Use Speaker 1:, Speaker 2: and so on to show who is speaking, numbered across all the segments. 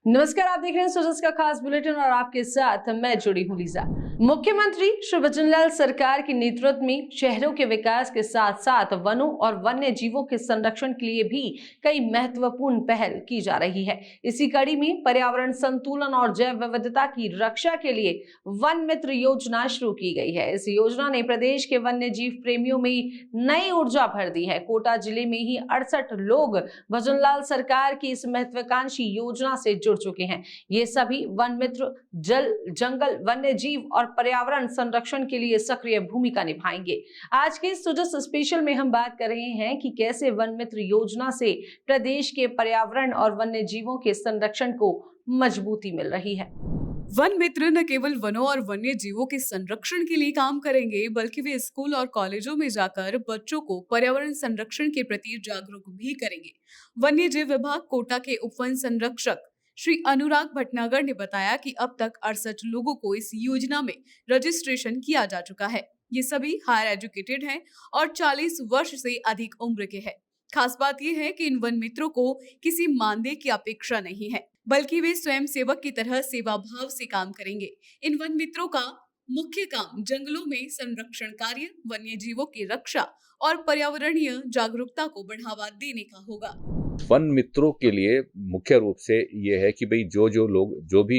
Speaker 1: नमस्कार, आप देख रहे हैं सुजस का खास बुलेटिन और आपके साथ मैं जुड़ी हूं लीजा। मुख्यमंत्री श्री भजनलाल सरकार के नेतृत्व में शहरों के विकास के साथ साथ वनों और वन्य जीवों के संरक्षण के लिए भी कई महत्वपूर्ण पहल की जा रही है। इसी कड़ी में पर्यावरण संतुलन और जैव विविधता की रक्षा के लिए वन मित्र योजना शुरू की गई है। इस योजना ने प्रदेश के वन्य जीव प्रेमियों में नई ऊर्जा भर दी है। कोटा जिले में ही 68 लोग भजनलाल सरकार की इस महत्वाकांक्षी योजना से जुड़ चुके हैं। ये सभी वन मित्र जल, जंगल, वन्य जीव और पर्यावरण संरक्षण के लिए सक्रिय भूमिका निभाएंगे। आज के सुजस स्पेशल में हम बात कर रहे हैं कि कैसे वन मित्र योजना से प्रदेश के पर्यावरण और वन्य जीवों के संरक्षण को मजबूती मिल रही है।
Speaker 2: वन मित्र न केवल वनों और वन्य जीवों के संरक्षण के लिए काम करेंगे, बल्कि वे स्कूल और कॉलेजों में जाकर बच्चों को पर्यावरण संरक्षण के प्रति जागरूक भी करेंगे। वन्य जीव विभाग कोटा के उप वन संरक्षक श्री अनुराग भटनागर ने बताया कि अब तक 68 लोगों को इस योजना में रजिस्ट्रेशन किया जा चुका है। ये सभी हायर एजुकेटेड हैं और 40 वर्ष से अधिक उम्र के हैं। खास बात यह है कि इन वन मित्रों को किसी मानदेय की अपेक्षा नहीं है, बल्कि वे स्वयं सेवक की तरह सेवा भाव से काम करेंगे। इन वन मित्रों का मुख्य काम जंगलों में संरक्षण कार्य, वन्य जीवों की रक्षा और पर्यावरणीय जागरूकता को बढ़ावा देने का होगा।
Speaker 3: वन मित्रों के लिए मुख्य रूप से ये है कि भाई जो लोग जो भी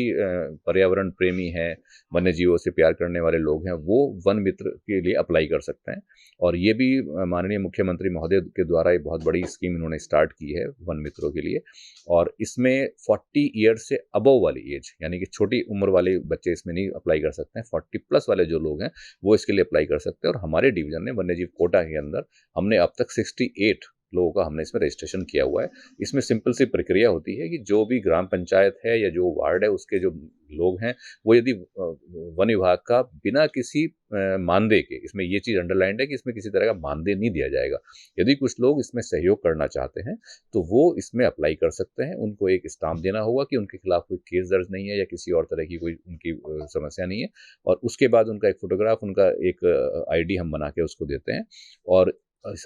Speaker 3: पर्यावरण प्रेमी हैं, वन्य जीवों से प्यार करने वाले लोग हैं, वो वन मित्र के लिए अप्लाई कर सकते हैं। और ये भी माननीय मुख्यमंत्री महोदय के द्वारा एक बहुत बड़ी स्कीम इन्होंने स्टार्ट की है वन मित्रों के लिए। और इसमें 40 ईयर्स से अबव वाली एज, यानी कि छोटी उम्र वाले बच्चे इसमें नहीं अप्लाई कर सकते हैं। 40 प्लस वाले जो लोग हैं वो इसके लिए अप्लाई कर सकते हैं। और हमारे डिवीजन ने वन्य जीव कोटा के अंदर हमने अब तक 68 लोगों का हमने इसमें रजिस्ट्रेशन किया हुआ है। इसमें सिंपल सी प्रक्रिया होती है कि जो भी ग्राम पंचायत है या जो वार्ड है, उसके जो लोग हैं वो यदि वन विभाग का बिना किसी मानदेय के, इसमें ये चीज़ अंडरलाइंड है कि इसमें किसी तरह का मानदेय नहीं दिया जाएगा। यदि कुछ लोग इसमें सहयोग करना चाहते हैं तो वो इसमें अप्लाई कर सकते हैं। उनको एक स्टाम्प देना होगा कि उनके खिलाफ कोई केस दर्ज नहीं है या किसी और तरह की कोई उनकी समस्या नहीं है। और उसके बाद उनका एक फोटोग्राफ, उनका एक ID हम बना के उसको देते हैं। और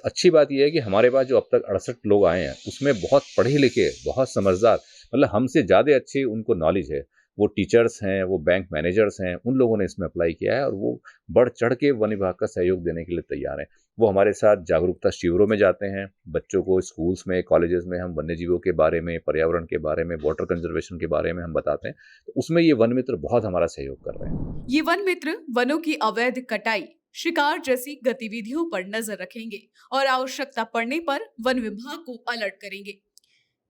Speaker 3: अच्छी बात यह है कि हमारे पास जो अब तक 68 लोग आए हैं उसमें बहुत पढ़े लिखे, बहुत समझदार, मतलब हमसे ज़्यादा अच्छी उनको नॉलेज है। वो टीचर्स हैं, वो बैंक मैनेजर्स हैं, उन लोगों ने इसमें अप्लाई किया है और वो बढ़ चढ़ के वन विभाग का सहयोग देने के लिए तैयार हैं। वो हमारे साथ जागरूकता शिविरों में जाते हैं। बच्चों को स्कूल्स में, कॉलेजेस में हम वन्य जीवों के बारे में, पर्यावरण के बारे में, वाटर कंजर्वेशन के बारे में हम बताते हैं। तो उसमें ये वन मित्र बहुत हमारा सहयोग कर रहे हैं।
Speaker 2: ये वन मित्र वनों की अवैध कटाई, शिकार जैसी गतिविधियों पर नजर रखेंगे और आवश्यकता पड़ने पर वन विभाग को अलर्ट करेंगे।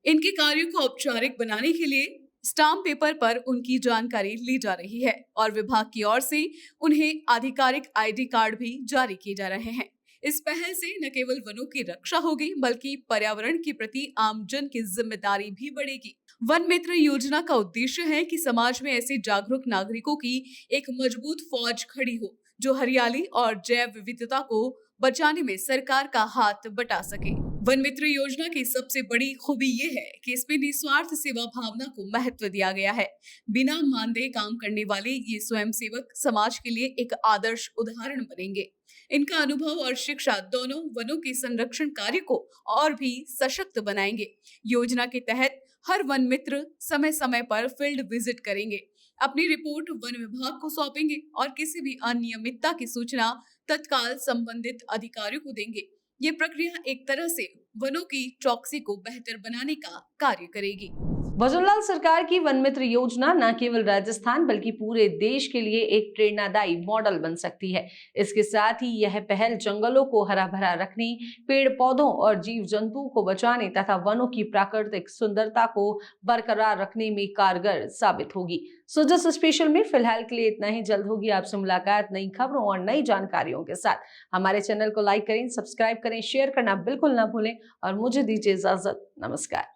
Speaker 2: इनके कार्यों को औपचारिक बनाने के लिए स्टाम्प पेपर पर उनकी जानकारी ली जा रही है और विभाग की ओर से उन्हें आधिकारिक ID कार्ड भी जारी किए जा रहे हैं। इस पहल से न केवल वनों की रक्षा होगी, बल्कि पर्यावरण के प्रति आमजन की जिम्मेदारी भी बढ़ेगी। वन मित्र योजना का उद्देश्य है कि समाज में ऐसे जागरूक नागरिकों की एक मजबूत फौज खड़ी हो, जो हरियाली और जैव विविधता को बचाने में सरकार का हाथ बटा सके। वन मित्र योजना की सबसे बड़ी खूबी ये है कि इसमें निस्वार्थ सेवा भावना को महत्व दिया गया है। बिना मानदेय काम करने वाले ये स्वयं सेवक समाज के लिए एक आदर्श उदाहरण बनेंगे। इनका अनुभव और शिक्षा दोनों वनों के संरक्षण कार्य को और भी सशक्त बनाएंगे। योजना के तहत हर वन मित्र समय समय पर फील्ड विजिट करेंगे, अपनी रिपोर्ट वन विभाग को सौंपेंगे और किसी भी अनियमितता की सूचना तत्काल संबंधित अधिकारियों को देंगे। ये प्रक्रिया एक तरह से वनों की चौकसी को बेहतर बनाने का कार्य करेगी।
Speaker 1: भजनलाल सरकार की वन मित्र योजना न केवल राजस्थान बल्कि पूरे देश के लिए एक प्रेरणादायी मॉडल बन सकती है। इसके साथ ही यह पहल जंगलों को हरा भरा रखने, पेड़ पौधों और जीव जंतुओं को बचाने तथा वनों की प्राकृतिक सुंदरता को बरकरार रखने में कारगर साबित होगी। सुजस स्पेशल में फिलहाल के लिए इतना ही। जल्द होगी आपसे मुलाकात नई खबरों और नई जानकारियों के साथ। हमारे चैनल को लाइक करें, सब्सक्राइब करें, शेयर करना बिल्कुल ना भूलें और मुझे दीजिए इजाजत। नमस्कार।